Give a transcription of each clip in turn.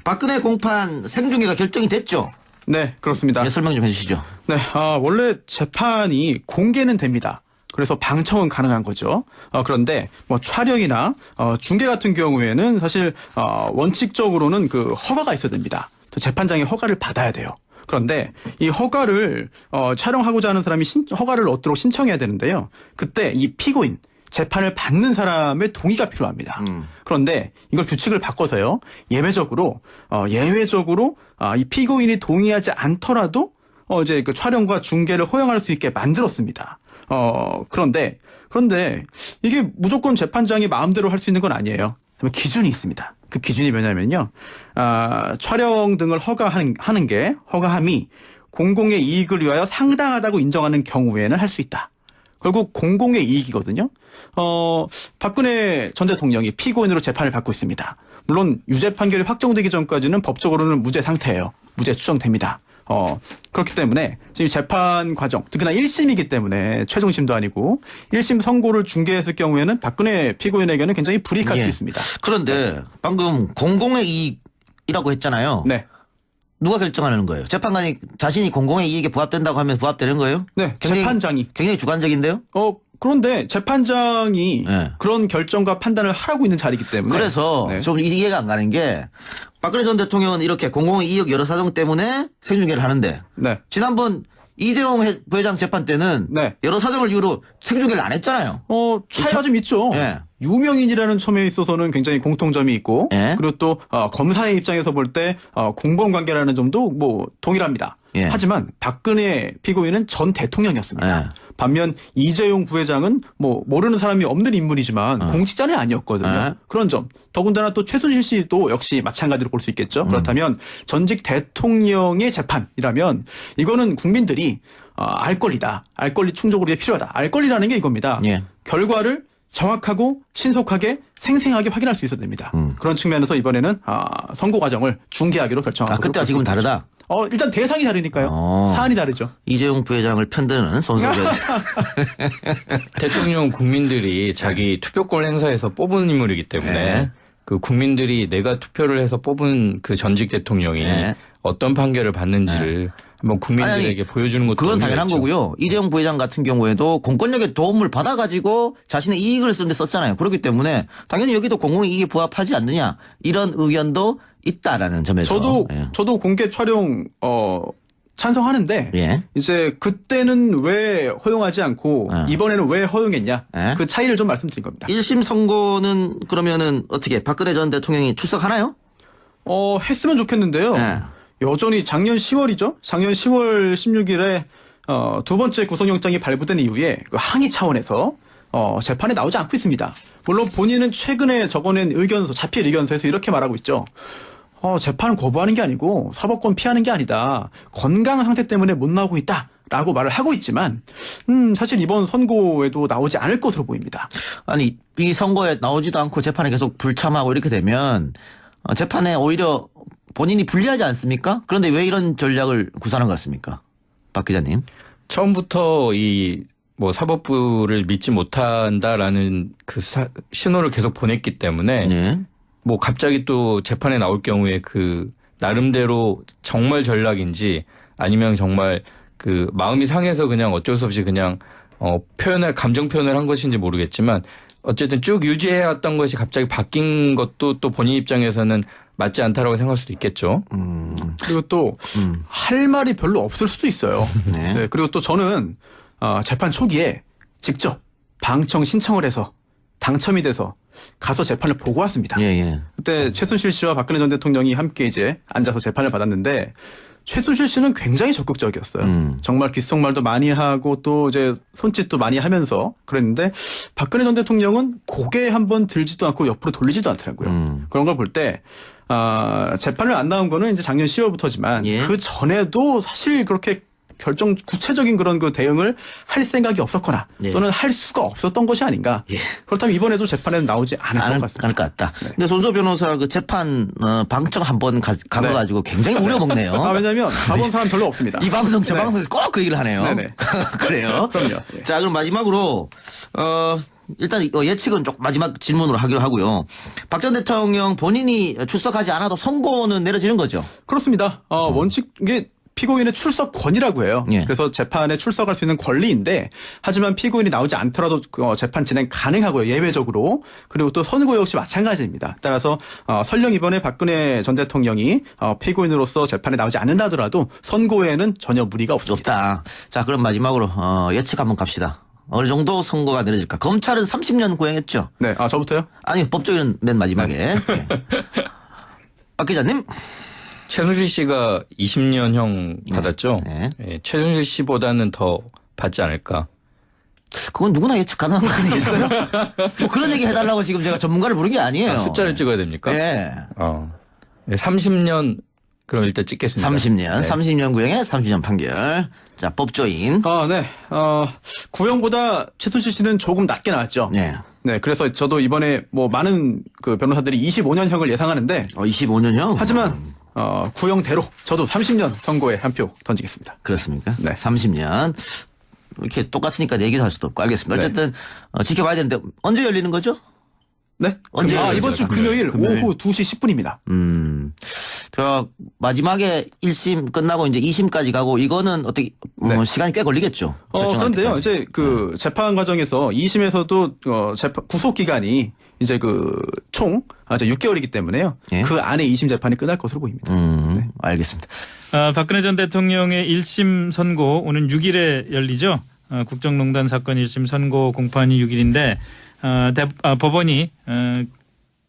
박근혜 공판 생중계가 결정이 됐죠? 네, 그렇습니다. 네, 설명 좀 해주시죠. 네, 원래 재판이 공개는 됩니다. 그래서 방청은 가능한 거죠. 그런데 뭐 촬영이나 중계 같은 경우에는 사실 원칙적으로는 그 허가가 있어야 됩니다. 또 재판장이 허가를 받아야 돼요. 그런데 이 허가를 촬영하고자 하는 사람이 허가를 얻도록 신청해야 되는데요. 그때 이 피고인 재판을 받는 사람의 동의가 필요합니다. 그런데 이걸 규칙을 바꿔서요. 예외적으로 이 피고인이 동의하지 않더라도 이제 그 촬영과 중계를 허용할 수 있게 만들었습니다. 그런데 이게 무조건 재판장이 마음대로 할 수 있는 건 아니에요. 기준이 있습니다. 그 기준이 뭐냐면요. 촬영 등을 허가함이 공공의 이익을 위하여 상당하다고 인정하는 경우에는 할 수 있다. 결국 공공의 이익이거든요. 박근혜 전 대통령이 피고인으로 재판을 받고 있습니다. 물론 유죄 판결이 확정되기 전까지는 법적으로는 무죄 상태예요. 무죄 추정됩니다. 그렇기 때문에 지금 재판 과정, 특히나 1심이기 때문에 최종심도 아니고 1심 선고를 중개했을 경우에는 박근혜 피고인에게는 굉장히 불이익할 수 있습니다. 그런데 방금 공공의 이익이라고 했잖아요. 네. 누가 결정하는 거예요? 재판관이 자신이 공공의 이익에 부합된다고 하면 부합되는 거예요? 네, 재판장이. 굉장히 주관적인데요? 그런데 재판장이 네. 그런 결정과 판단을 하라고 있는 자리이기 때문에. 그래서 네. 좀 이해가 안 가는 게 박근혜 전 대통령은 이렇게 공공의 이익 여러 사정 때문에 생중계를 하는데 네. 지난번 이재용 부회장 재판 때는 네. 여러 사정을 이유로 생중계를 안 했잖아요. 차이가 좀 있죠. 네. 유명인이라는 첨에 있어서는 굉장히 공통점이 있고 네. 그리고 또 검사의 입장에서 볼 때 공범관계라는 점도 뭐 동일합니다. 네. 하지만 박근혜 피고인은 전 대통령이었습니다. 네. 반면 이재용 부회장은 뭐 모르는 사람이 없는 인물이지만 공직자는 아니었거든요. 네. 그런 점. 더군다나 또 최순실 씨도 역시 마찬가지로 볼 수 있겠죠. 그렇다면 전직 대통령의 재판이라면 이거는 국민들이 알 권리다. 알 권리 충족을 위해 필요하다. 알 권리라는 게 이겁니다. 예. 결과를 정확하고 신속하게 생생하게 확인할 수 있어야 됩니다. 그런 측면에서 이번에는 선고 과정을 중개하기로 결정하고. 그때와 지금은 다르다? 일단 대상이 다르니까요. 사안이 다르죠. 이재용 부회장을 편드는 손석희 대통령 국민들이 자기 투표권 행사에서 뽑은 인물이기 때문에 네. 그 국민들이 내가 투표를 해서 뽑은 그 전직 대통령이 네. 어떤 판결을 받는지를 한번 국민들에게 보여주는 것도 그건 당연한 의미가 있죠. 거고요. 이재용 부회장 같은 경우에도 공권력의 도움을 받아가지고 자신의 이익을 쓰는데 썼잖아요. 그렇기 때문에 당연히 여기도 공공의 이익에 부합하지 않느냐 이런 의견도 있다라는 점에서. 저도 공개 촬영 찬성하는데 예. 이제 그때는 왜 허용하지 않고 이번에는 왜 허용했냐 예. 그 차이를 좀 말씀드린 겁니다. 1심 선고는 그러면은 어떻게 박근혜 전 대통령이 출석하나요? 했으면 좋겠는데요. 예. 여전히 작년 10월이죠. 작년 10월 16일에 두 번째 구속영장이 발부된 이후에 그 항의 차원에서 재판에 나오지 않고 있습니다. 물론 본인은 최근에 적어낸 의견서, 자필 의견서에서 이렇게 말하고 있죠. 재판을 거부하는 게 아니고 사법권 피하는 게 아니다. 건강 상태 때문에 못 나오고 있다라고 말을 하고 있지만 사실 이번 선고에도 나오지 않을 것으로 보입니다. 아니 이 선거에 나오지도 않고 재판에 계속 불참하고 이렇게 되면 재판에 오히려 본인이 불리하지 않습니까? 그런데 왜 이런 전략을 구사하는 것 같습니까? 박 기자님. 처음부터 사법부를 믿지 못한다라는 그 신호를 계속 보냈기 때문에 네. 뭐 갑자기 또 재판에 나올 경우에 그 나름대로 정말 전략인지 아니면 정말 그 마음이 상해서 그냥 어쩔 수 없이 그냥 감정 표현을 한 것인지 모르겠지만 어쨌든 쭉 유지해왔던 것이 갑자기 바뀐 것도 또 본인 입장에서는 맞지 않다라고 생각할 수도 있겠죠. 그리고 또 할 말이 별로 없을 수도 있어요. 네. 네, 그리고 또 저는 재판 초기에 직접 방청 신청을 해서 당첨이 돼서 가서 재판을 보고 왔습니다. 예. 그때 최순실 씨와 박근혜 전 대통령이 함께 이제 앉아서 재판을 받았는데 최순실 씨는 굉장히 적극적이었어요. 정말 귓속말도 많이 하고 또 이제 손짓도 많이 하면서 그랬는데 박근혜 전 대통령은 고개 한번 들지도 않고 옆으로 돌리지도 않더라고요. 그런 걸 볼 때 재판을 안 나온 거는 이제 작년 10월부터지만 예. 그 전에도 사실 그렇게 구체적인 그런 그 대응을 할 생각이 없었거나 예. 또는 할 수가 없었던 것이 아닌가. 예. 그렇다면 이번에도 재판에는 나오지 않을 것 같습니다. 않을 것 같다. 네. 근데 손소 변호사 그 재판 방청 한번 간 거 네. 가지고 굉장히 우려먹네요. 왜냐하면 가본 사람 별로 없습니다. 이 방송 저 네. 방송에서 꼭 그 얘기를 하네요. 네네. 그래요. 그럼요. 예. 자 그럼 마지막으로 일단 예측은 좀 마지막 질문으로 하기로 하고요. 박 전 대통령 본인이 출석하지 않아도 선고는 내려지는 거죠. 그렇습니다. 원칙 이게 피고인의 출석권이라고 해요. 예. 그래서 재판에 출석할 수 있는 권리인데 하지만 피고인이 나오지 않더라도 재판 진행 가능하고요. 예외적으로. 그리고 또 선고 역시 마찬가지입니다. 따라서 설령 이번에 박근혜 전 대통령이 피고인으로서 재판에 나오지 않는다 하더라도 선고에는 전혀 무리가 없습니다. 없다. 자, 그럼 마지막으로 예측 한번 갑시다. 어느 정도 선고가 내려질까? 검찰은 30년 구형했죠. 네, 저부터요? 아니, 법조인은 맨 마지막에. 네. 박 기자님. 최순실 씨가 20년형 받았죠. 네. 예, 최순실 씨보다는 더 받지 않을까. 그건 누구나 예측 가능한 거 아니겠어요? 뭐 그런 얘기 해달라고 지금 제가 전문가를 부른 게 아니에요. 숫자를 찍어야 됩니까? 예. 30년 그럼 일단 찍겠습니다. 30년. 네. 30년 구형에 30년 판결. 자, 법조인. 네. 구형보다 최순실 씨는 조금 낮게 나왔죠. 네. 네, 그래서 저도 이번에 뭐 많은 그 변호사들이 25년형을 예상하는데 25년요? 하지만 구형대로 저도 30년 선고에 한 표 던지겠습니다. 그렇습니까? 네. 30년. 이렇게 똑같으니까 얘기도 할 수도 없고 알겠습니다. 네. 어쨌든 지켜봐야 되는데 언제 열리는 거죠? 네. 언제 이번 주 금요일 오후 2시 10분입니다. 저 마지막에 1심 끝나고 이제 2심까지 가고 이거는 어떻게 네. 시간이 꽤 걸리겠죠. 결정할 그런데요. 때까지. 이제 그 재판 과정에서 2심에서도 재판 구속 기간이 이제 총 6개월이기 때문에요. 예. 그 안에 2심 재판이 끝날 것으로 보입니다. 알겠습니다. 박근혜 전 대통령의 1심 선고 오는 6일에 열리죠. 국정농단 사건 1심 선고 공판이 6일인데 법원이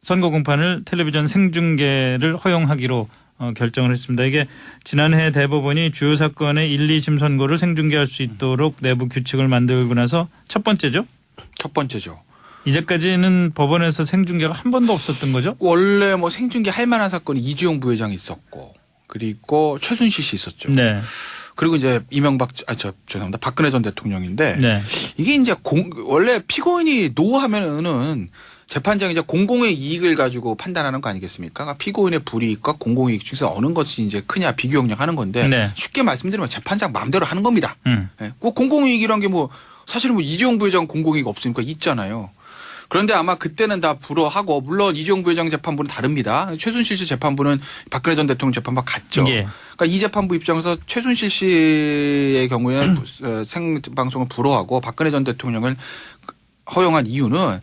선고 공판을 텔레비전 생중계를 허용하기로 결정을 했습니다. 이게 지난해 대법원이 주요 사건의 1, 2심 선고를 생중계할 수 있도록 내부 규칙을 만들고 나서 첫 번째죠. 첫 번째죠. 이제까지는 법원에서 생중계가 한 번도 없었던 거죠. 원래 뭐 생중계 할 만한 사건이 이주영 부회장이 있었고 그리고 최순실 씨 있었죠. 네. 그리고 이제 죄송합니다. 박근혜 전 대통령인데 네. 이게 이제 원래 피고인이 노하면은 재판장이 이제 공공의 이익을 가지고 판단하는 거 아니겠습니까? 그러니까 피고인의 불이익과 공공이익 중에서 어느 것이 이제 크냐 비교 영역하는 건데 네. 쉽게 말씀드리면 재판장 마음대로 하는 겁니다. 음. 네. 공공이익이란 게 뭐 사실은 뭐 이재용 부회장 공공이익 없으니까 있잖아요. 그런데 아마 그때는 다 불허하고 물론 이재용 부회장 재판부는 다릅니다. 최순실 씨 재판부는 박근혜 전 대통령 재판부와 같죠. 예. 그러니까 이 재판부 입장에서 최순실 씨의 경우에는 생방송을 불허하고 박근혜 전 대통령을 허용한 이유는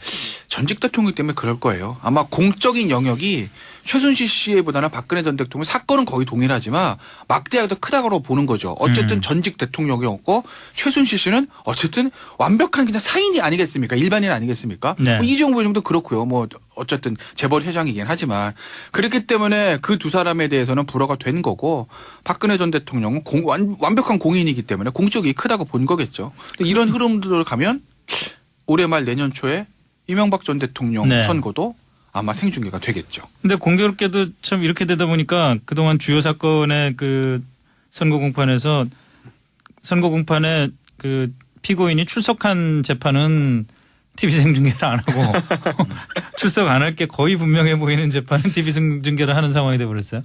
전직 대통령 때문에 그럴 거예요. 아마 공적인 영역이 최순실 씨보다는 박근혜 전 대통령 사건은 거의 동일하지만 막대하게 더 크다고 보는 거죠. 어쨌든 전직 대통령이었고 최순실 씨는 어쨌든 완벽한 그냥 사인이 아니겠습니까? 일반인 아니겠습니까? 네. 뭐 이재용 부회장도 그렇고요. 뭐 어쨌든 재벌 회장이긴 하지만 그렇기 때문에 그 두 사람에 대해서는 불허가 된 거고 박근혜 전 대통령은 완벽한 공인이기 때문에 공적 이익이 크다고 본 거겠죠. 이런 흐름들을 가면 올해 말 내년 초에 이명박 전 대통령 네. 선고도 아마 생중계가 되겠죠. 근데 공교롭게도 참 이렇게 되다 보니까 그동안 주요 사건의 그 선고 공판에 그 피고인이 출석한 재판은 TV 생중계를 안 하고 출석 안 할 게 거의 분명해 보이는 재판은 TV 생중계를 하는 상황이 돼 버렸어요.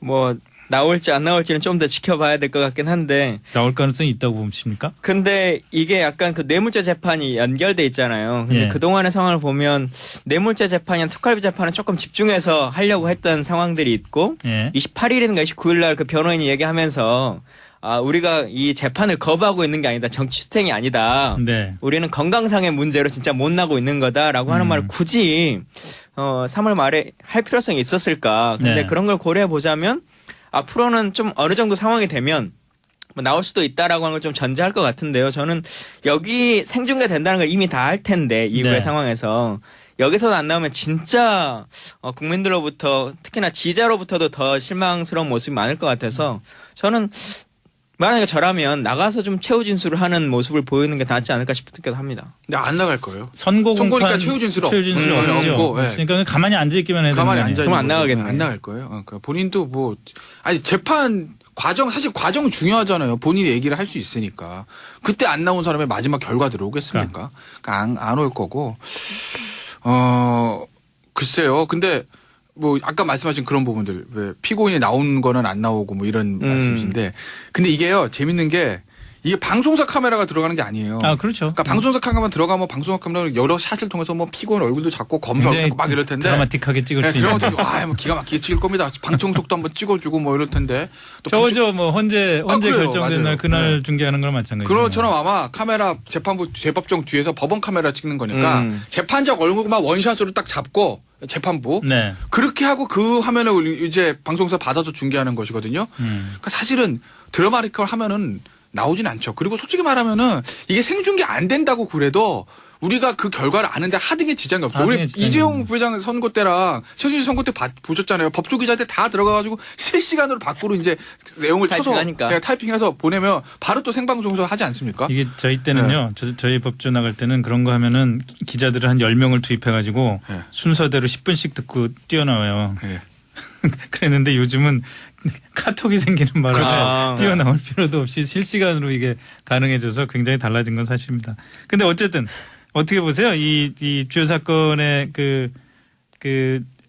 뭐 나올지 안 나올지는 좀 더 지켜봐야 될 것 같긴 한데 나올 가능성이 있다고 보십니까? 근데 이게 약간 그 뇌물죄 재판이 연결돼 있잖아요. 근데 예. 그동안의 상황을 보면 뇌물죄 재판이나 특활비 재판은 조금 집중해서 하려고 했던 상황들이 있고 예. 28일인가 29일 날 그 변호인이 얘기하면서 우리가 이 재판을 거부하고 있는 게 아니다. 정치 추탱이 아니다. 네. 우리는 건강상의 문제로 진짜 못 나고 있는 거다라고 하는 말을 굳이 3월 말에 할 필요성이 있었을까. 근데 네. 그런 걸 고려해 보자면 앞으로는 좀 어느 정도 상황이 되면 뭐 나올 수도 있다라고 하는 걸 좀 전제할 것 같은데요. 저는 여기 생중계 된다는 걸 이미 다 할 텐데 이후의 네. 상황에서 여기서도 안 나오면 진짜 국민들로부터 특히나 지지자로부터도 더 실망스러운 모습이 많을 것 같아서 저는 만약에 저라면 나가서 좀 최후 진술을 하는 모습을 보이는 게 낫지 않을까 싶기도 합니다. 근데 안 나갈 거예요. 선고 선고니까 공판 최후 진술은 없죠. 없고, 예. 그러니까 가만히 앉아 있기만 해도 가만히 앉아 그럼 안 나가겠네. 안 나갈 거예요. 그러니까 본인도 뭐 재판 과정 사실 과정 중요하잖아요. 본인이 얘기를 할 수 있으니까 그때 안 나온 사람의 마지막 결과 들어오겠습니까? 그러니까 안 올 거고. 글쎄요. 근데 뭐 아까 말씀하신 그런 부분들 왜 피고인이 나온 거는 안 나오고 뭐 이런 말씀이신데 근데 이게요 재밌는 게 이게 방송사 카메라가 들어가는 게 아니에요. 아, 그렇죠. 그러니까 방송사 카메라만 들어가면 방송사 카메라 여러 샷을 통해서 뭐 피고인 얼굴도 잡고 검사 굉장히 막 이럴 텐데. 드라마틱하게 찍을 수 있는. 뭐 기가 막히게 찍을 겁니다. 방청석도 한번 찍어주고 뭐 이럴 텐데. 또 저거죠. 뭐 헌재 그래요. 결정된 날 맞아요. 그날 네. 중계하는 거랑 마찬가지예요. 그런 것처럼 아마 카메라 재판부 대법정 뒤에서 법원 카메라 찍는 거니까 재판장 얼굴만 원샷으로 딱 잡고 재판부 네. 그렇게 하고 그 화면을 이제 방송사 받아서 중계하는 것이거든요. 그러니까 사실은 드라마틱을 하면은 나오진 않죠. 그리고 솔직히 말하면은 이게 생중계 안 된다고 그래도 우리가 그 결과를 아는데 하등의 지장이 없어요. 우리 이재용 부회장 선거 때랑 최순실 선거 때 보셨잖아요. 법조기자들 다 들어가가지고 실시간으로 밖으로 이제 내용을 타이핑하니까. 쳐서 타이핑해서 보내면 바로 또 생방송에서 하지 않습니까? 이게 저희 때는요. 저희 법조 나갈 때는 그런 거 하면은 기자들을 한 10명을 투입해가지고 네. 순서대로 10분씩 듣고 뛰어나와요. 네. 그랬는데 요즘은 카톡이 생기는 바람에 그렇죠. 뛰어나올 필요도 없이 실시간으로 이게 가능해져서 굉장히 달라진 건 사실입니다. 근데 어쨌든 어떻게 보세요? 이 주요 사건의 그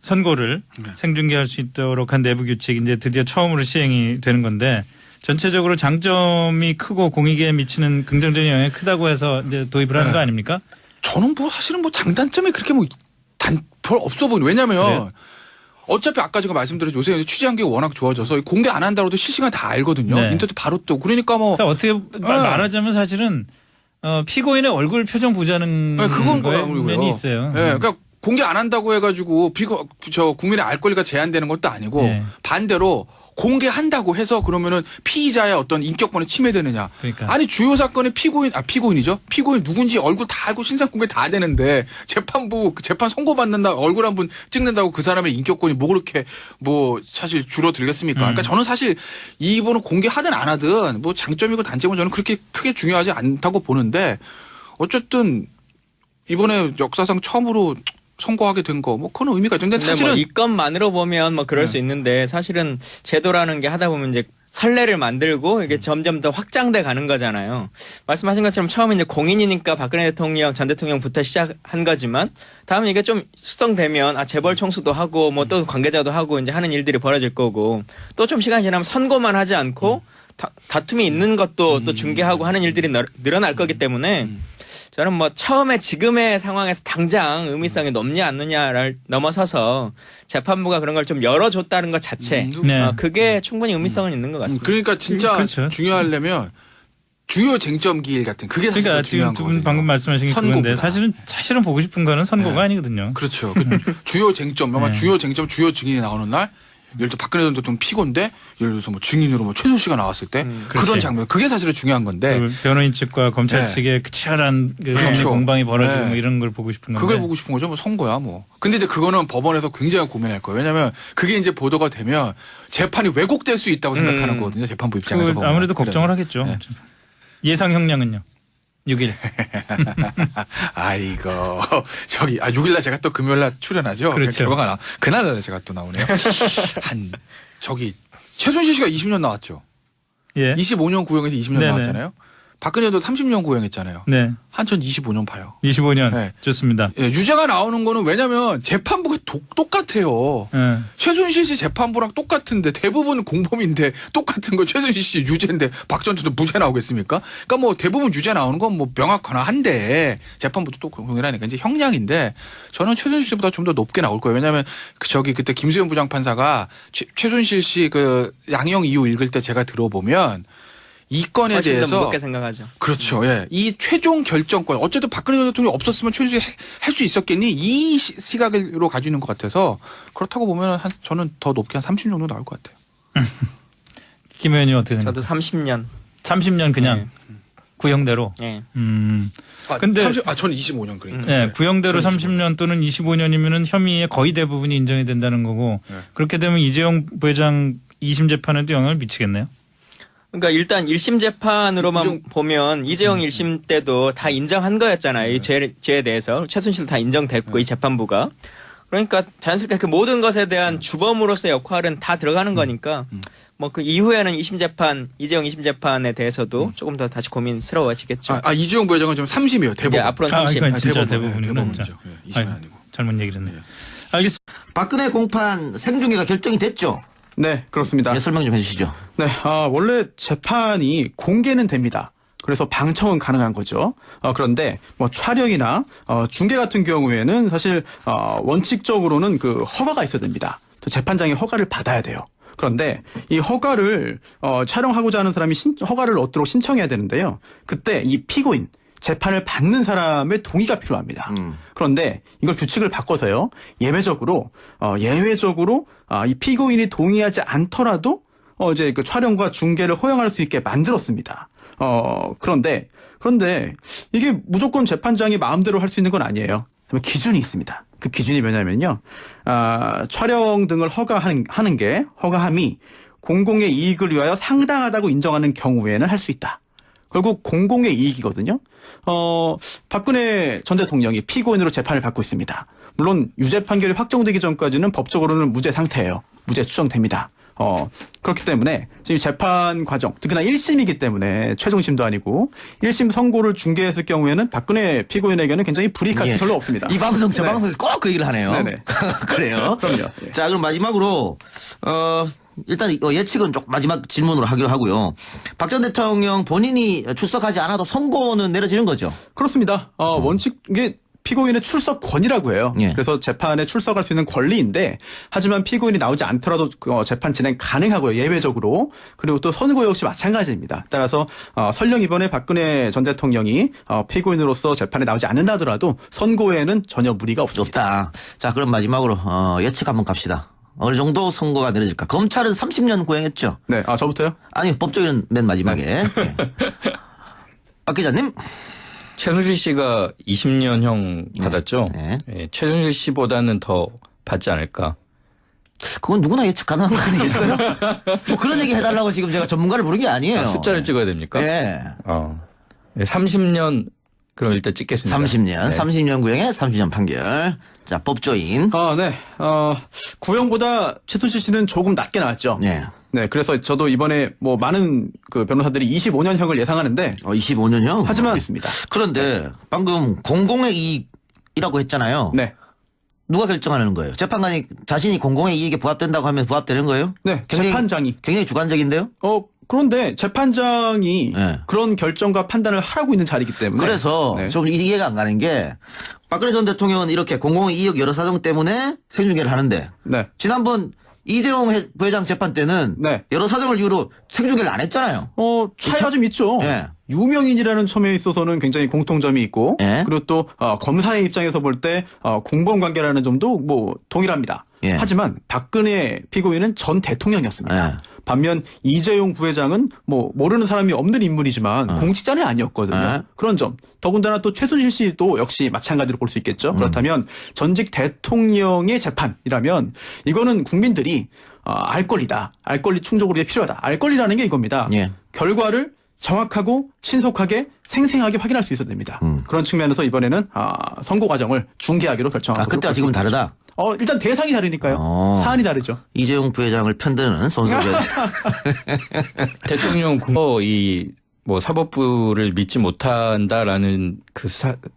선고를 네. 생중계할 수 있도록 한 내부 규칙 이제 드디어 처음으로 시행이 되는 건데 전체적으로 장점이 크고 공익에 미치는 긍정적인 영향이 크다고 해서 이제 도입을 하는 거 아닙니까? 저는 뭐 사실은 뭐 장단점이 그렇게 뭐 별 없어 보이네. 왜냐면 그래요? 어차피 아까 제가 말씀드렸죠. 요새 취재한 게 워낙 좋아져서 공개 안 한다고 해도 실시간 다 알거든요. 네. 인터넷 바로 뜨고. 그러니까 뭐. 그래서 어떻게 말하자면 사실은 피고인의 얼굴 표정 보자는 네, 그건 거에 거고요. 면이 있어요. 예, 그러니까 공개 안 한다고 해가지고 국민의 알 권리가 제한되는 것도 아니고 네. 반대로 공개한다고 해서 그러면은 피의자의 어떤 인격권이 침해되느냐. 그러니까. 아니 주요 사건의 피고인이죠. 피고인 누군지 얼굴 다 알고 신상 공개 다 되는데 재판 선고받는다 얼굴 한번 찍는다고 그 사람의 인격권이 뭐 그렇게 뭐 사실 줄어들겠습니까? 그러니까 저는 사실 이번은 공개하든 안 하든 뭐 장점이고 단점은 저는 그렇게 크게 중요하지 않다고 보는데 어쨌든 이번에 역사상 처음으로 선고하게 된 거 뭐 그런 의미가 있는데 근데 사실은 뭐 이 건만으로 보면 뭐 그럴 수 있는데 사실은 제도라는 게 하다 보면 이제 선례를 만들고 이게 점점 더 확장돼 가는 거잖아요. 말씀하신 것처럼 처음에 이제 공인이니까 박근혜 대통령 전 대통령부터 시작한 거지만 다음에 이게 좀 숙성되면 재벌 총수도 하고 뭐 또 관계자도 하고 이제 하는 일들이 벌어질 거고 또 좀 시간이 지나면 선고만 하지 않고 다툼이 있는 것도 또 중개하고 하는 일들이 늘어날 거기 때문에 저는 뭐 처음에 지금의 상황에서 당장 의미성이 높냐 않느냐를 넘어서서 재판부가 그런 걸 좀 열어줬다는 것 자체 네. 그게 충분히 의미성은 있는 것 같습니다. 그러니까 진짜 그렇죠. 중요하려면 주요 쟁점 기일 같은 그게 사실 그러니까 더 지금 중요한 두 분 거거든요. 방금 말씀하신 게 선고보다. 그건데 사실은 보고 싶은 거는 선고가 네. 아니거든요. 그렇죠. 주요 쟁점, 아마 네. 주요 쟁점, 주요 증인이 나오는 날, 예를 들어 박근혜 전 대통령 피고인데, 예를 들어서 뭐 증인으로 뭐 최순실 씨가 나왔을 때, 그런 그렇지. 장면, 그게 사실은 중요한 건데, 그 변호인 측과 검찰 네. 측의 그 치열한 그 그렇죠. 법리 공방이 벌어지고 네. 뭐 이런 걸 보고 싶은 건데. 그걸 보고 싶은 거죠. 뭐 선거야 뭐. 근데 이제 그거는 법원에서 굉장히 고민할 거예요. 왜냐면 그게 이제 보도가 되면 재판이 왜곡될 수 있다고 생각하는 거거든요. 재판부 입장에서 그걸 보면. 아무래도 걱정을 그래서. 하겠죠. 네. 예상 형량은요? 6일. 아이고. 6일날 제가 또 금요일날 출연하죠. 그렇죠. 결과가 그날 제가 또 나오네요. 최순실 씨가 20년 나왔죠. 예. 25년 구형에서 20년 네네. 나왔잖아요. 박근혜도 30년 구형했잖아요. 네. 한천 25년 봐요. 25년. 네. 좋습니다. 예, 유죄가 나오는 거는 왜냐면 재판부가 똑같아요. 예. 최순실 씨 재판부랑 똑같은데 대부분 공범인데 똑같은 거 최순실 씨 유죄인데 박 전 대통령 무죄 나오겠습니까? 그러니까 뭐 대부분 유죄 나오는 건 뭐 명확하나 한데 재판부도 또 공이라니까 이제 형량인데 저는 최순실 씨보다 좀 더 높게 나올 거예요. 왜냐하면 그때 김수현 부장판사가 최순실 씨 그 양형 이유 읽을 때 제가 들어보면 이 건에 훨씬 더 대해서 무겁게 생각하죠. 그렇죠. 예. 이 최종 결정권 어쨌든 박근혜 전 대통령이 없었으면 최순실 할 수 있었겠니? 이 시각으로 가지고 있는 것 같아서 그렇다고 보면 저는 더 높게 한 30 정도 나올 것 같아요. 김 의원님 어떻게 생각하세요? 저도 30년. 30년 그냥 구형대로. 예. 근데 저는 25년 그러니까. 네, 구형대로 저는 30년 또는 25년이면은 혐의의 거의 대부분이 인정이 된다는 거고 네. 그렇게 되면 이재용 부회장 2심 재판에도 영향을 미치겠네요. 그러니까 일단 1심 재판으로만 보면 이재용 1심 때도 다 인정한 거였잖아요. 이 죄에 대해서. 최순실도 다 인정됐고 이 재판부가. 그러니까 자연스럽게 그 모든 것에 대한 주범으로서의 역할은 다 들어가는 거니까 뭐 그 이후에는 2심 재판, 이재용 2심 재판에 대해서도 조금 더 다시 고민스러워지겠죠. 이재용 부회장은 지금 3심이에요. 이제 대법원. 앞으로는 3심. 그러니까 진짜 대법원, 대부분이구나. 대법원이죠. 예, 2심은 아니고. 잘못 얘기를 했네요. 알겠습니다. 박근혜 공판 생중계가 결정이 됐죠? 네, 그렇습니다. 설명 좀 해주시죠. 네, 원래 재판이 공개는 됩니다. 그래서 방청은 가능한 거죠. 그런데 뭐 촬영이나 중계 같은 경우에는 사실 원칙적으로는 그 허가가 있어야 됩니다. 또 재판장이 허가를 받아야 돼요. 그런데 이 허가를 촬영하고자 하는 사람이 허가를 얻도록 신청해야 되는데요. 그때 이 피고인 재판을 받는 사람의 동의가 필요합니다. 그런데 이걸 규칙을 바꿔서요. 예외적으로 이 피고인이 동의하지 않더라도 이제 그 촬영과 중계를 허용할 수 있게 만들었습니다. 그런데 이게 무조건 재판장이 마음대로 할 수 있는 건 아니에요. 기준이 있습니다. 그 기준이 뭐냐면요. 촬영 등을 허가함이 공공의 이익을 위하여 상당하다고 인정하는 경우에는 할 수 있다. 결국 공공의 이익이거든요. 박근혜 전 대통령이 피고인으로 재판을 받고 있습니다. 물론 유죄 판결이 확정되기 전까지는 법적으로는 무죄 상태예요. 무죄 추정됩니다. 그렇기 때문에 지금 재판 과정, 특히나 1심이기 때문에 최종심도 아니고 1심 선고를 중개했을 경우에는 박근혜 피고인에게는 굉장히 불이익할 게 별로 없습니다. 이 방송, 저 방송에서 꼭 그 얘기를 하네요. 네네. 그래요. 그럼요. 예. 자, 그럼 마지막으로, 일단 예측은 좀 마지막 질문으로 하기로 하고요. 박 전 대통령 본인이 출석하지 않아도 선고는 내려지는 거죠? 그렇습니다. 원칙, 이게 피고인의 출석권이라고 해요. 예. 그래서 재판에 출석할 수 있는 권리인데 하지만 피고인이 나오지 않더라도 재판 진행 가능하고요. 예외적으로. 그리고 또 선고 역시 마찬가지입니다. 따라서 설령 이번에 박근혜 전 대통령이 피고인으로서 재판에 나오지 않는다 하더라도 선고에는 전혀 무리가 없습니다. 없다. 자, 그럼 마지막으로 예측 한번 갑시다. 어느 정도 선고가 내려질까? 검찰은 30년 구형했죠? 네, 저부터요? 아니, 법조인은 맨 마지막에. 네. 박 기자님? 최순실 씨가 20년형 받았죠. 네. 예, 최순실 씨보다는 더 받지 않을까. 그건 누구나 예측 가능한 거 아니겠어요? 뭐 그런 얘기 해달라고 지금 제가 전문가를 부른 게 아니에요. 숫자를 찍어야 됩니까? 예. 30년 그럼 일단 찍겠습니다. 30년. 네. 30년 구형에 30년 판결. 자, 법조인. 네. 구형보다 최순실 씨는 조금 낮게 나왔죠. 네. 네, 그래서 저도 이번에 뭐 많은 그 변호사들이 25년형을 예상하는데 25년형? 하지만 있습니다. 그런데 방금 공공의 이익이라고 했잖아요. 네. 누가 결정하는 거예요? 재판관이 자신이 공공의 이익에 부합된다고 하면 부합되는 거예요? 네, 재판장이. 굉장히 주관적인데요? 그런데 재판장이 네. 그런 결정과 판단을 하라고 있는 자리이기 때문에. 그래서 네. 좀 이해가 안 가는 게 박근혜 전 대통령은 이렇게 공공의 이익 여러 사정 때문에 생중계를 하는데 네. 지난번 이재용 부회장 재판 때는 네. 여러 사정을 이유로 생중계를 안 했잖아요. 차이가 좀 있죠. 예. 유명인이라는 첨에 있어서는 굉장히 공통점이 있고, 예. 그리고 또 검사의 입장에서 볼 때 공범 관계라는 점도 뭐 동일합니다. 예. 하지만 박근혜 피고인은 전 대통령이었습니다. 예. 반면 이재용 부회장은 뭐 모르는 사람이 없는 인물이지만 공직자는 아니었거든요. 예. 그런 점. 더군다나 또 최순실 씨도 역시 마찬가지로 볼 수 있겠죠. 그렇다면 전직 대통령의 재판이라면 이거는 국민들이 알 권리다. 알 권리 충족을 위해 필요하다. 알 권리라는 게 이겁니다. 예. 결과를 정확하고 신속하게 생생하게 확인할 수 있어야 됩니다. 그런 측면에서 이번에는 선고 과정을 중개하기로 결정하고. 그때와 지금은 다르다? 일단 대상이 다르니까요. 사안이 다르죠. 이재용 부회장을 편드는 손석현. 대통령 뭐 사법부를 믿지 못한다라는 그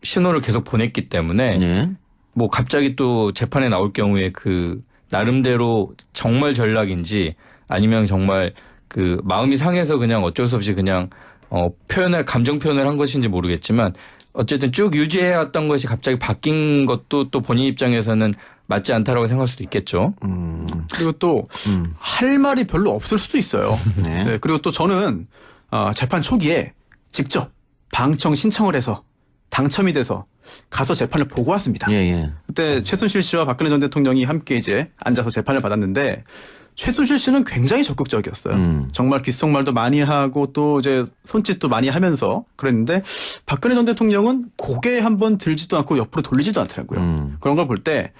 신호를 계속 보냈기 때문에 예. 뭐 갑자기 또 재판에 나올 경우에 그 나름대로 정말 전략인지 아니면 정말 그 마음이 상해서 그냥 어쩔 수 없이 그냥 감정 표현을 한 것인지 모르겠지만 어쨌든 쭉 유지해왔던 것이 갑자기 바뀐 것도 또 본인 입장에서는 맞지 않다라고 생각할 수도 있겠죠. 그리고 또 할 말이 별로 없을 수도 있어요. 네. 네, 그리고 또 저는 재판 초기에 직접 방청 신청을 해서 당첨이 돼서 가서 재판을 보고 왔습니다. 예, 예. 그때 최순실 씨와 박근혜 전 대통령이 함께 이제 앉아서 재판을 받았는데 최순실 씨는 굉장히 적극적이었어요. 정말 귓속말도 많이 하고 또 이제 손짓도 많이 하면서 그랬는데 박근혜 전 대통령은 고개 한번 들지도 않고 옆으로 돌리지도 않더라고요. 그런 걸 볼 때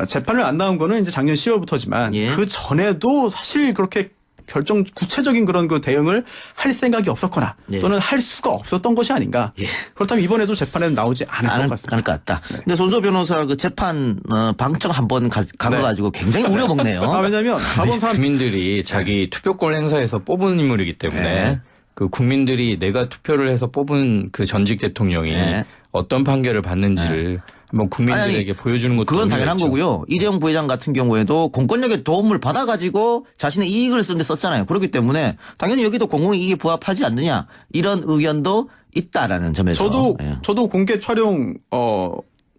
재판을 안 나온 거는 이제 작년 10월부터지만 예. 그 전에도 사실 그렇게 구체적인 그런 그 대응을 할 생각이 없었거나 예. 또는 할 수가 없었던 것이 아닌가. 예. 그렇다면 이번에도 재판에는 나오지 않을 것 같습니다. 않을 것 같다. 네. 근데 손소 변호사 그 재판 방청 한번 간 거 네. 가지고 굉장히 우려먹네요. 왜냐하면 가본 사람 국민들이 자기 투표권 행사해서 뽑은 인물이기 때문에 네. 그 국민들이 내가 투표를 해서 뽑은 그 전직 대통령이 네. 어떤 판결을 받는지를 뭐 국민들에게 아니, 보여주는 것도 그건 당연한 의미가 있죠. 거고요. 이재용 부회장 같은 경우에도 공권력의 도움을 받아가지고 자신의 이익을 쓰는데 썼잖아요. 그렇기 때문에 당연히 여기도 공공이익에 부합하지 않느냐 이런 의견도 있다라는 점에서. 저도 공개 촬영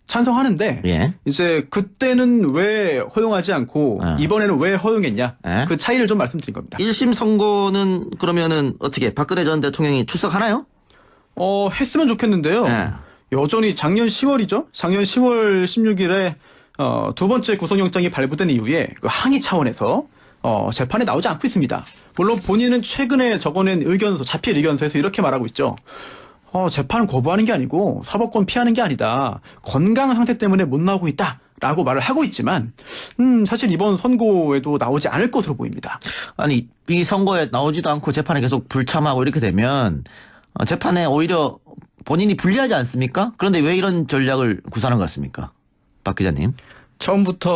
찬성하는데 예. 이제 그때는 왜 허용하지 않고 이번에는 왜 허용했냐 예. 그 차이를 좀 말씀드린 겁니다. 1심 선고는 그러면은 어떻게 박근혜 전 대통령이 출석하나요? 했으면 좋겠는데요. 예. 여전히 작년 10월이죠. 작년 10월 16일에 두 번째 구속영장이 발부된 이후에 그 항의 차원에서 재판에 나오지 않고 있습니다. 물론 본인은 최근에 적어낸 의견서, 자필 의견서에서 이렇게 말하고 있죠. 재판을 거부하는 게 아니고 사법권 피하는 게 아니다. 건강 상태 때문에 못 나오고 있다라고 말을 하고 있지만 사실 이번 선고에도 나오지 않을 것으로 보입니다. 아니 이 선고에 나오지도 않고 재판에 계속 불참하고 이렇게 되면 재판에 오히려 본인이 불리하지 않습니까? 그런데 왜 이런 전략을 구사하는 것 같습니까? 박 기자님. 처음부터